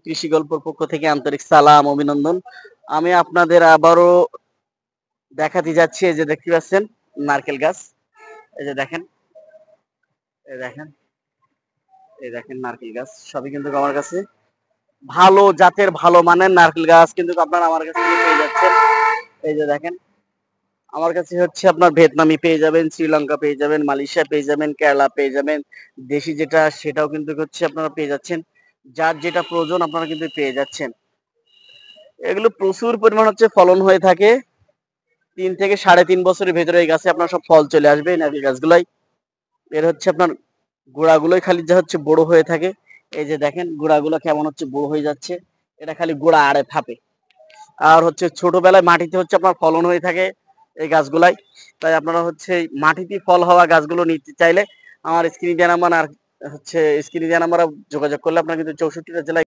কৃষি গল্পর পক্ষ থেকে আন্তরিক সালাম অভিনন্দন। আমি আপনাদের আবারও দেখাতে যাচ্ছি, এই যে দেখতে পাচ্ছেন নারকেল গাছ। এই যে দেখেন, এই দেখেন, এই দেখেন নারকেল গাছ। সবই কিন্তু আমার কাছে ভালো জাতের ভালো মানের নারকেল গাছ কিন্তু আপনারা আমার কাছে থেকে পেয়ে যাচ্ছেন। এই যে দেখেন, আমার কাছে হচ্ছে আপনার ভিয়েতনামি পেয়ে যাবেন, শ্রীলঙ্কা পেয়ে যাবেন, মালয়েশিয়া পেয়ে যাবেন, কেরালা পেয়ে যাবেন। দেশি যেটা সেটাও কিন্তু হচ্ছে আপনারা পেয়ে যাচ্ছেন। যার যেটা প্রয়োজন আপনারা কিন্তু পেয়ে যাচ্ছেন। এগুলো প্রচুর পরিমাণ হচ্ছে ফলন হয়ে থাকে। ৩ থেকে ৩.৫ বছরের ভেতরে এই গাছে আপনার সব ফল চলে আসবে এই নারকেল গাছগুলাই। এর হচ্ছে আপনার গোড়াগুলোই খালি যা হচ্ছে বড় হয়ে থাকে। এই যে দেখেন গোড়াগুলো কেমন হচ্ছে বড় হয়ে যাচ্ছে। এটা খালি গোড়া আড়ে ফাঁপে। আর হচ্ছে ছোটবেলায় মাটিতে হচ্ছে আপনার ফলন হয়ে থাকে এই গাছগুলাই। তাই আপনারা হচ্ছে এই মাটিতে ফল হওয়া গাছগুলো নিতে চাইলে আমার স্ক্রিনে দেওয়া নাম্বার আর হচ্ছে স্ক্রিনে দেওয়া নাম্বারে যোগাযোগ করলে আপনারা কিন্তু ৬৪টা জেলায়